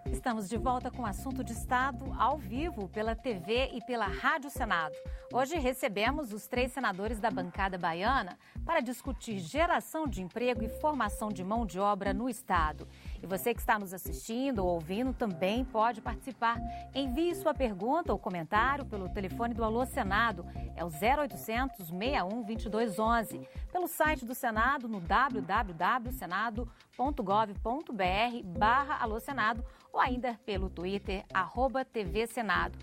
Estamos de volta com o Assunto de Estado ao vivo pela TV e pela Rádio Senado. Hoje recebemos os 3 senadores da bancada baiana para discutir geração de emprego e formação de mão de obra no Estado. E você que está nos assistindo ou ouvindo também pode participar. Envie sua pergunta ou comentário pelo telefone do Alô Senado, é o 0800 61 2211. Pelo site do Senado no www.senado.gov.br/Alô Senado ou ainda pelo Twitter, @TV Senado.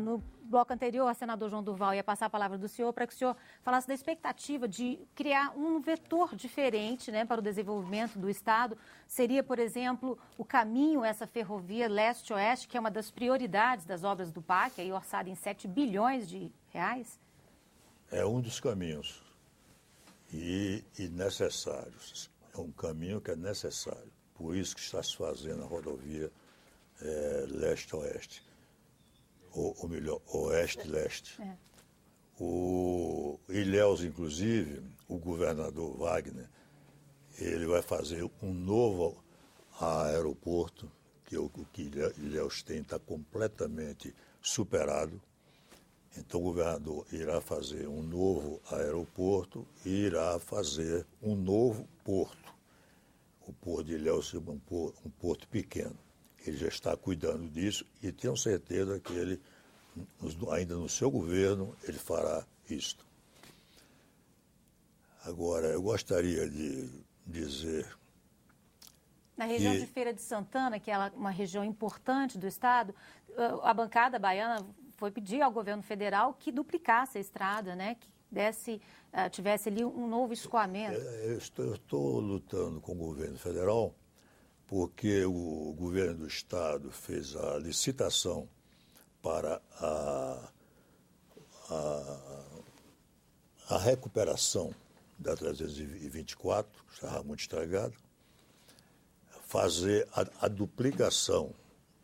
No bloco anterior, senador João Durval, ia passar a palavra do senhor para que o senhor falasse da expectativa de criar um vetor diferente, né, para o desenvolvimento do Estado. Seria, por exemplo, o caminho, essa ferrovia leste-oeste, que é uma das prioridades das obras do PAC, aí orçada em 7 bilhões de reais? É um dos caminhos e necessários. É um caminho que é necessário. Por isso que está se fazendo a rodovia leste-oeste. Ou melhor, oeste-leste. O Ilhéus, inclusive, o governador Wagner, ele vai fazer um novo aeroporto, que o que Ilhéus tem está completamente superado. Então o governador irá fazer um novo aeroporto e irá fazer um novo porto. O porto de Ilhéus é um porto pequeno. Ele já está cuidando disso e tenho certeza que ele, ainda no seu governo, ele fará isto. Agora, eu gostaria de dizer... Na região de Feira de Santana, que é uma região importante do Estado, a bancada baiana foi pedir ao governo federal que duplicasse a estrada, né? Que tivesse ali um novo escoamento. Eu estou lutando com o governo federal porque o governo do Estado fez a licitação para a recuperação da 324, que estava muito estragada, fazer a duplicação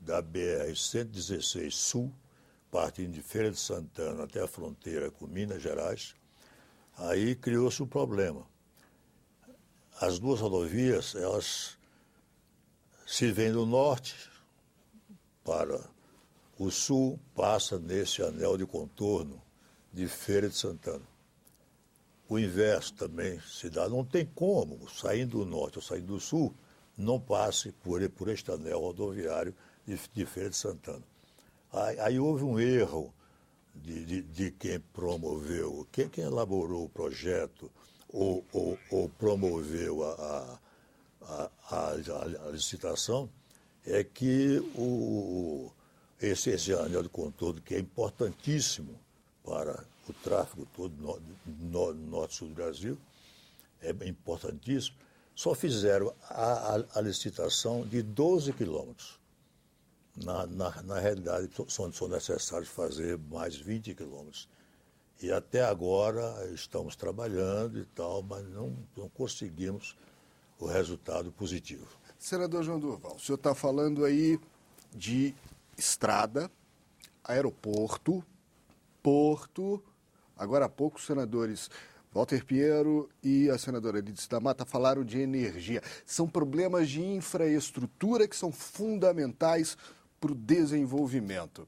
da BR-116 Sul, partindo de Feira de Santana até a fronteira com Minas Gerais. Aí criou-se um problema. As duas rodovias, elas se vêm do norte para o sul, passa nesse anel de contorno de Feira de Santana. O inverso também se dá. Não tem como, saindo do norte ou saindo do sul, não passe por este anel rodoviário de Feira de Santana. Aí houve um erro de quem promoveu, quem elaborou o projeto ou promoveu a licitação, é que esse anel de contorno, que é importantíssimo para o tráfego todo no norte-sul do Brasil, é importantíssimo, só fizeram a licitação de 12 quilômetros. Na realidade, são necessários fazer mais 20 quilômetros. E até agora estamos trabalhando e tal, mas não conseguimos o resultado positivo. Senador João Durval, o senhor está falando aí de estrada, aeroporto, porto. Agora há pouco os senadores Walter Pinheiro e a senadora Lídice da Mata falaram de energia. São problemas de infraestrutura que são fundamentais para o desenvolvimento.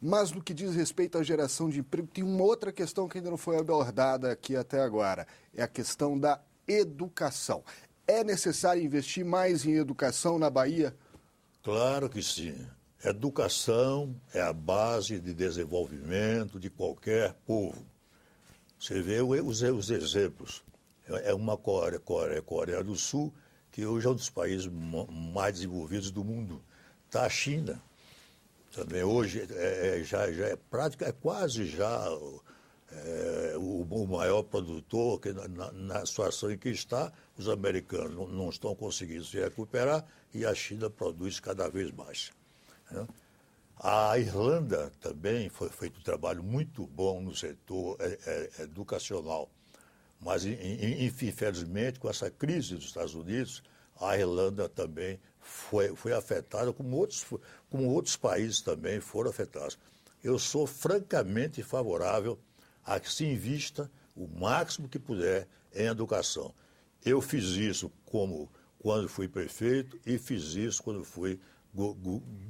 Mas no que diz respeito à geração de emprego, tem uma outra questão que ainda não foi abordada aqui até agora. É a questão da educação. É necessário investir mais em educação na Bahia? Claro que sim. Educação é a base de desenvolvimento de qualquer povo. Você vê os exemplos. É uma Coreia do Sul, que hoje é um dos países mais desenvolvidos do mundo. Está a China. Também hoje já é prática, é quase já o maior produtor, que na situação em que está, os americanos não estão conseguindo se recuperar e a China produz cada vez mais. Né? A Irlanda também foi feito um trabalho muito bom no setor educacional, mas infelizmente com essa crise dos Estados Unidos, a Irlanda também foi afetada, como outros países também foram afetados. eu sou francamente favorável a que se invista o máximo que puder em educação. Eu fiz isso quando fui prefeito e fiz isso quando fui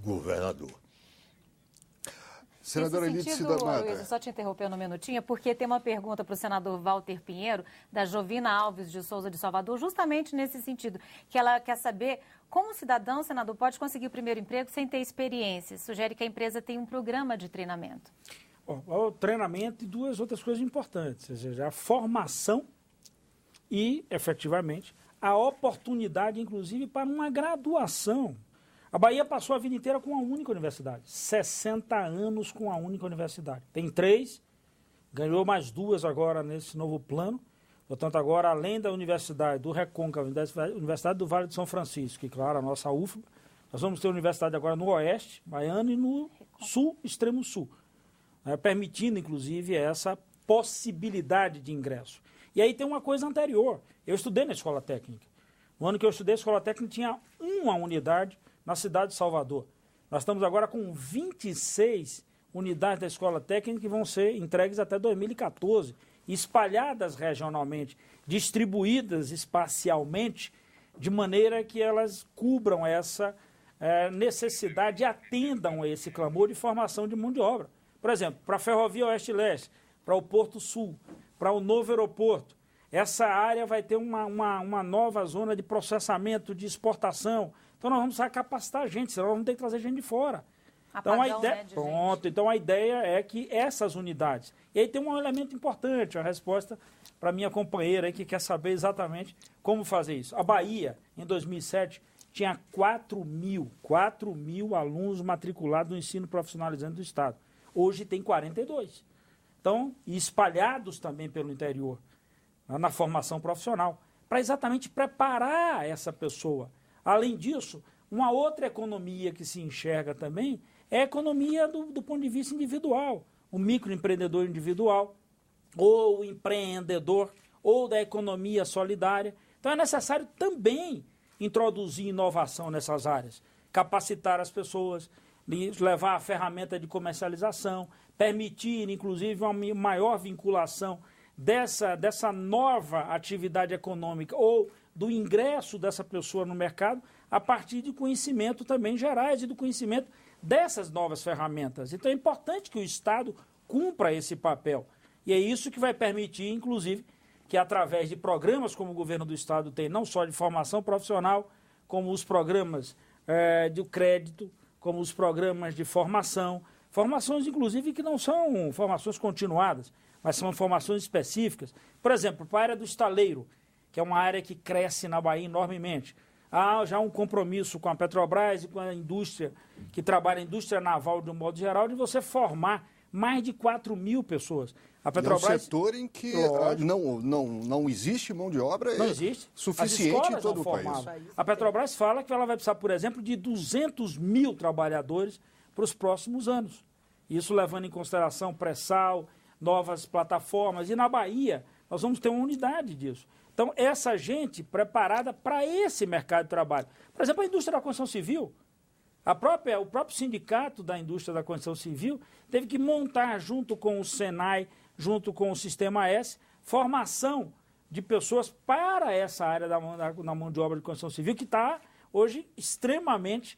governador. Senadora Lídice da Mata. Luiz, só te interrompendo um minutinho, porque tem uma pergunta para o senador Walter Pinheiro, da Jovina Alves de Souza de Salvador, justamente nesse sentido, que ela quer saber como o cidadão, senador, pode conseguir o primeiro emprego sem ter experiência. Sugere que a empresa tenha um programa de treinamento. O treinamento e duas outras coisas importantes, ou seja, a formação e, efetivamente, a oportunidade, inclusive, para uma graduação. A Bahia passou a vida inteira com uma única universidade, 60 anos com uma única universidade. Tem 3, ganhou mais 2 agora nesse novo plano. Portanto, agora, além da Universidade do Recôncavo, a Universidade do Vale de São Francisco, que, claro, a nossa UFBA, nós vamos ter universidade agora no Oeste Baiano e no Sul, Extremo Sul, permitindo, inclusive, essa possibilidade de ingresso. E aí tem uma coisa anterior. Eu estudei na Escola Técnica. No ano que eu estudei, a Escola Técnica tinha uma unidade na cidade de Salvador. Nós estamos agora com 26 unidades da Escola Técnica que vão ser entregues até 2014, espalhadas regionalmente, distribuídas espacialmente, de maneira que elas cubram essa necessidade e atendam a esse clamor de formação de mão de obra. Por exemplo, para a Ferrovia Oeste-Leste, para o Porto Sul, para o novo aeroporto, essa área vai ter uma nova zona de processamento, de exportação. Então nós vamos precisar capacitar a gente, senão nós vamos ter que trazer gente de fora. Então a ideia é que essas unidades... E aí tem um elemento importante, a resposta para a minha companheira aí, que quer saber exatamente como fazer isso. A Bahia, em 2007, tinha 4 mil alunos matriculados no ensino profissionalizante do Estado. Hoje tem 42. Então, e espalhados também pelo interior, na formação profissional, para exatamente preparar essa pessoa. Além disso, uma outra economia que se enxerga também é a economia do ponto de vista individual. O microempreendedor individual, ou o empreendedor, ou da economia solidária. Então é necessário também introduzir inovação nessas áreas, capacitar as pessoas, levar a ferramenta de comercialização, permitir, inclusive, uma maior vinculação dessa nova atividade econômica ou do ingresso dessa pessoa no mercado a partir de conhecimento também gerais e do conhecimento dessas novas ferramentas. Então é importante que o Estado cumpra esse papel. E é isso que vai permitir, inclusive, que através de programas como o governo do Estado tem, não só de formação profissional, como os programas de crédito, como os programas de formação, formações, inclusive, que não são formações continuadas, mas são formações específicas. Por exemplo, para a área do estaleiro, que é uma área que cresce na Bahia enormemente. Há já um compromisso com a Petrobras e com a indústria, que trabalha a indústria naval de um modo geral, de você formar mais de 4 mil pessoas. A Petrobras, é um setor em que não existe mão de obra suficiente em todo o país. A Petrobras fala que ela vai precisar, por exemplo, de 200 mil trabalhadores para os próximos anos. Isso levando em consideração pré-sal, novas plataformas. E na Bahia, nós vamos ter uma unidade disso. Então, essa gente preparada para esse mercado de trabalho. Por exemplo, a indústria da construção civil. O próprio sindicato da indústria da construção civil teve que montar, junto com o Senai, junto com o Sistema S, formação de pessoas para essa área da mão de obra de construção civil, que está hoje extremamente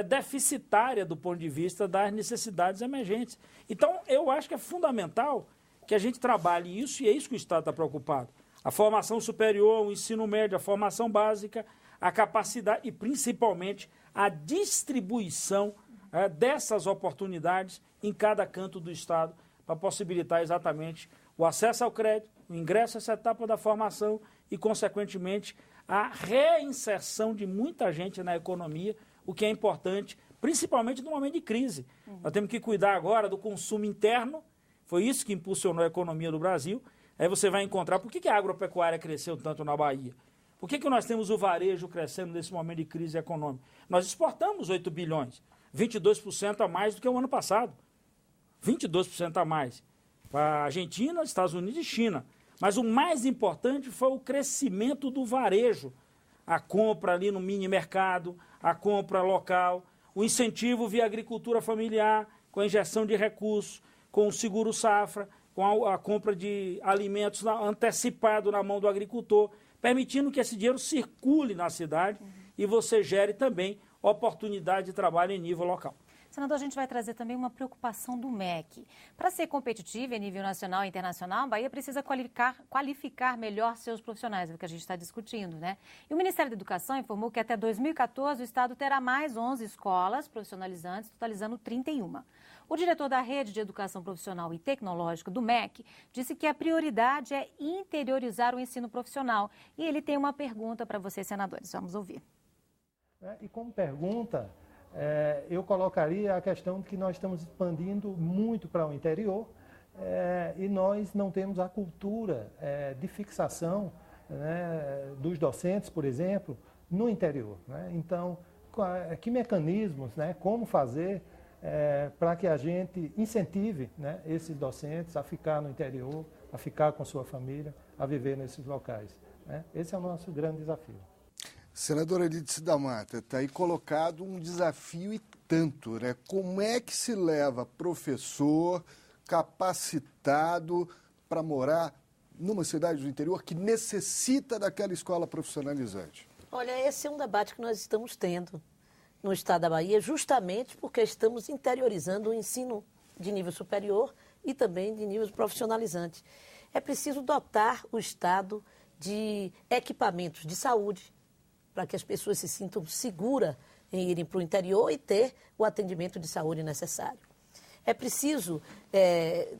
deficitária do ponto de vista das necessidades emergentes. Então, eu acho que é fundamental que a gente trabalhe isso, e é isso que o Estado está preocupado. A formação superior, o ensino médio, a formação básica, a capacidade e, principalmente, a distribuição dessas oportunidades em cada canto do Estado para possibilitar exatamente o acesso ao crédito, o ingresso a essa etapa da formação e, consequentemente, a reinserção de muita gente na economia, o que é importante, principalmente no momento de crise. Nós temos que cuidar agora do consumo interno, foi isso que impulsionou a economia do Brasil. Aí você vai encontrar por que a agropecuária cresceu tanto na Bahia. Por que nós temos o varejo crescendo nesse momento de crise econômica? Nós exportamos 8 bilhões, 22% a mais do que o ano passado. 22% a mais. Para a Argentina, Estados Unidos e China. Mas o mais importante foi o crescimento do varejo. A compra ali no mini mercado, a compra local, o incentivo via agricultura familiar, com a injeção de recursos, com o seguro safra, com a compra de alimentos antecipado na mão do agricultor, permitindo que esse dinheiro circule na cidade e você gere também oportunidade de trabalho em nível local. Senador, a gente vai trazer também uma preocupação do MEC. Para ser competitiva em nível nacional e internacional, a Bahia precisa qualificar melhor seus profissionais, é o que a gente está discutindo, né? E o Ministério da Educação informou que até 2014 o Estado terá mais 11 escolas profissionalizantes, totalizando 31. O diretor da Rede de Educação Profissional e Tecnológica do MEC disse que a prioridade é interiorizar o ensino profissional. E ele tem uma pergunta para vocês, senadores. Vamos ouvir. E como pergunta, eu colocaria a questão de que nós estamos expandindo muito para o interior e nós não temos a cultura de fixação, né, dos docentes, por exemplo, no interior, né? Então, que mecanismos, né, como fazer para que a gente incentive, né, esses docentes a ficar no interior, a ficar com sua família, a viver nesses locais, né? Esse é o nosso grande desafio. Senadora Lídice da Mata, está aí colocado um desafio e tanto, né? Como é que se leva professor capacitado para morar numa cidade do interior que necessita daquela escola profissionalizante? Olha, esse é um debate que nós estamos tendo no estado da Bahia, justamente porque estamos interiorizando o ensino de nível superior e também de nível profissionalizante. É preciso dotar o estado de equipamentos de saúde, para que as pessoas se sintam seguras em irem para o interior e ter o atendimento de saúde necessário. É preciso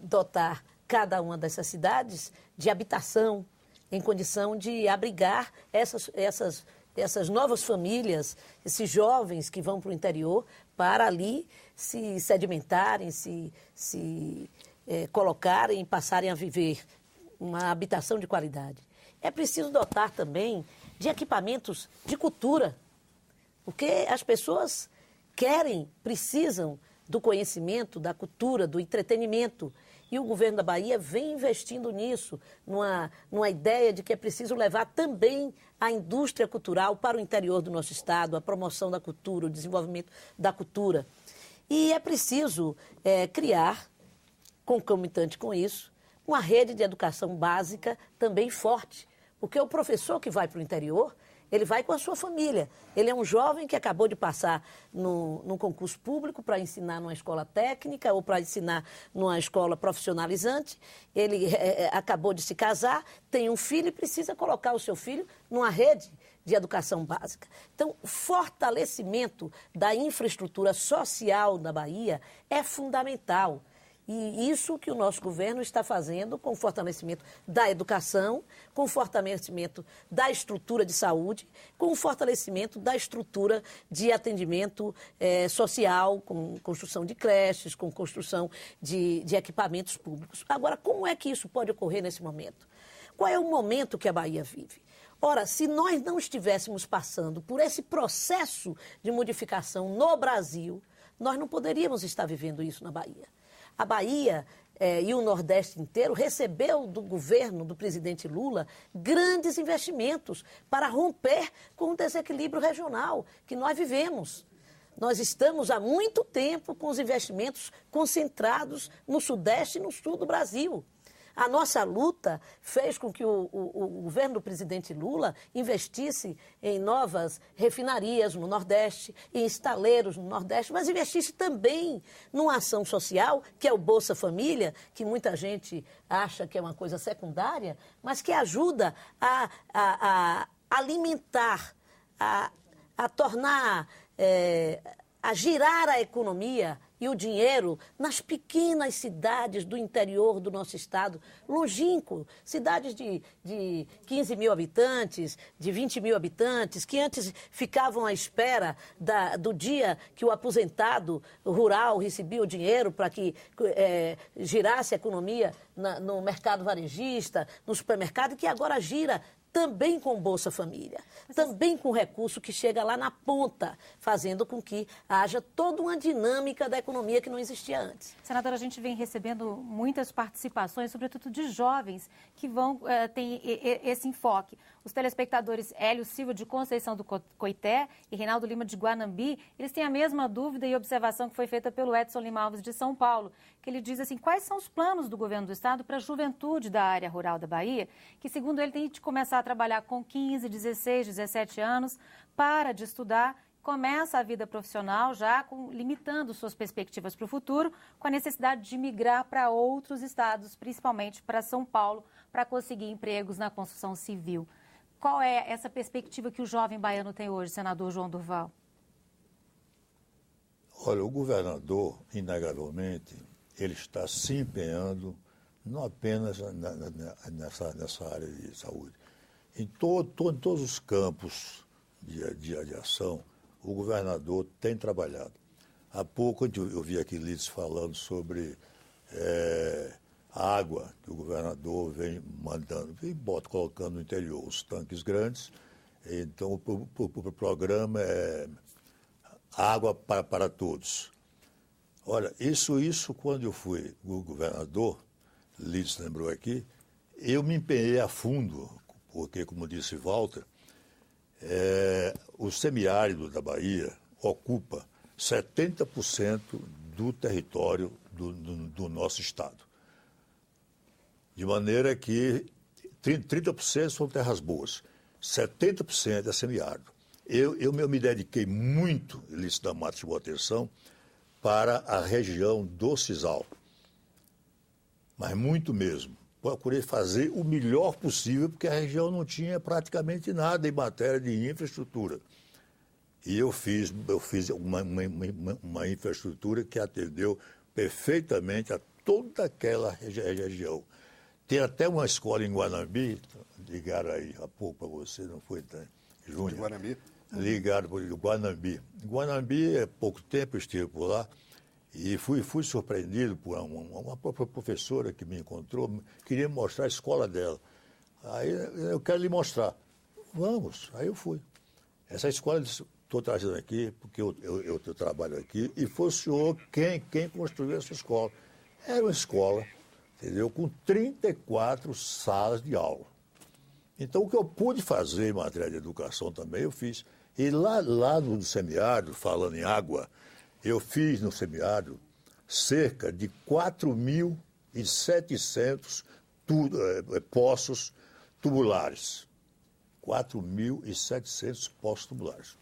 dotar cada uma dessas cidades de habitação, em condição de abrigar essas novas famílias, esses jovens que vão para o interior, para ali se sedimentarem, se colocarem e passarem a viver uma habitação de qualidade. É preciso dotar também de equipamentos de cultura, porque as pessoas precisam do conhecimento, da cultura, do entretenimento. E o governo da Bahia vem investindo nisso, numa ideia de que é preciso levar também a indústria cultural para o interior do nosso estado, a promoção da cultura, o desenvolvimento da cultura. E é preciso criar, concomitante com isso, uma rede de educação básica também forte. Porque o professor que vai para o interior, ele vai com a sua família. Ele é um jovem que acabou de passar num concurso público para ensinar numa escola técnica ou para ensinar numa escola profissionalizante. Ele acabou de se casar, tem um filho e precisa colocar o seu filho numa rede de educação básica. Então, o fortalecimento da infraestrutura social da Bahia é fundamental. E isso que o nosso governo está fazendo com o fortalecimento da educação, com o fortalecimento da estrutura de saúde, com o fortalecimento da estrutura de atendimento social, com construção de creches, com construção de equipamentos públicos. Agora, como é que isso pode ocorrer nesse momento? Qual é o momento que a Bahia vive? Ora, se nós não estivéssemos passando por esse processo de modificação no Brasil, nós não poderíamos estar vivendo isso na Bahia. A Bahia e o Nordeste inteiro recebeu do governo do presidente Lula grandes investimentos para romper com o desequilíbrio regional que nós vivemos. Nós estamos há muito tempo com os investimentos concentrados no Sudeste e no Sul do Brasil. A nossa luta fez com que o governo do presidente Lula investisse em novas refinarias no Nordeste, em estaleiros no Nordeste, mas investisse também numa ação social, que é o Bolsa Família, que muita gente acha que é uma coisa secundária, mas que ajuda a alimentar, a tornar, a girar a economia e o dinheiro nas pequenas cidades do interior do nosso estado, longínquo, cidades de 15 mil habitantes, de 20 mil habitantes, que antes ficavam à espera do dia que o aposentado rural recebia o dinheiro para que girasse a economia no mercado varejista, no supermercado, que agora gira também com Bolsa Família, também com recurso que chega lá na ponta, fazendo com que haja toda uma dinâmica da economia que não existia antes. Senadora, a gente vem recebendo muitas participações, sobretudo de jovens, que têm esse enfoque. Os telespectadores Hélio Silva, de Conceição do Coité, e Reinaldo Lima, de Guanambi, eles têm a mesma dúvida e observação que foi feita pelo Edson Lima Alves, de São Paulo, que ele diz assim, quais são os planos do governo do Estado para a juventude da área rural da Bahia, que, segundo ele, tem de começar a trabalhar com 15, 16, 17 anos, para de estudar, começa a vida profissional já limitando suas perspectivas para o futuro, com a necessidade de migrar para outros estados, principalmente para São Paulo, para conseguir empregos na construção civil. Qual é essa perspectiva que o jovem baiano tem hoje, senador João Durval? Olha, o governador, inegavelmente, ele está se empenhando não apenas nessa área de saúde. Em todos os campos de ação, o governador tem trabalhado. Há pouco eu vi aqui Lides falando sobre a água que o governador vem mandando, colocando no interior os tanques grandes. Então, o programa é água para todos. Olha, isso quando eu fui o governador, Lides lembrou aqui, eu me empenhei a fundo, porque, como disse Walter, o semiárido da Bahia ocupa 70% do território do nosso estado. De maneira que 30% são terras boas, 70% é semiárido. Eu me dediquei muito, Lício da Mata chamou atenção, para a região do Sisal, mas muito mesmo. Procurei fazer o melhor possível, porque a região não tinha praticamente nada em matéria de infraestrutura. E eu fiz uma infraestrutura que atendeu perfeitamente a toda aquela região. Tem até uma escola em Guanambi, ligaram aí há pouco para você, não foi, Júnior? De Guanambi? Ligaram para Guanambi. Guanambi, há pouco tempo eu estive por lá, e fui surpreendido por uma própria professora que me encontrou, queria me mostrar a escola dela. Aí eu quero lhe mostrar. Vamos, aí eu fui. Essa escola, estou trazendo aqui, porque eu trabalho aqui, e foi o senhor quem construiu essa escola. Era uma escola, entendeu, com 34 salas de aula. Então, o que eu pude fazer em matéria de educação também, eu fiz. E lá no semiárido, falando em água, eu fiz no semiárido cerca de 4.700 poços tubulares. 4.700 poços tubulares.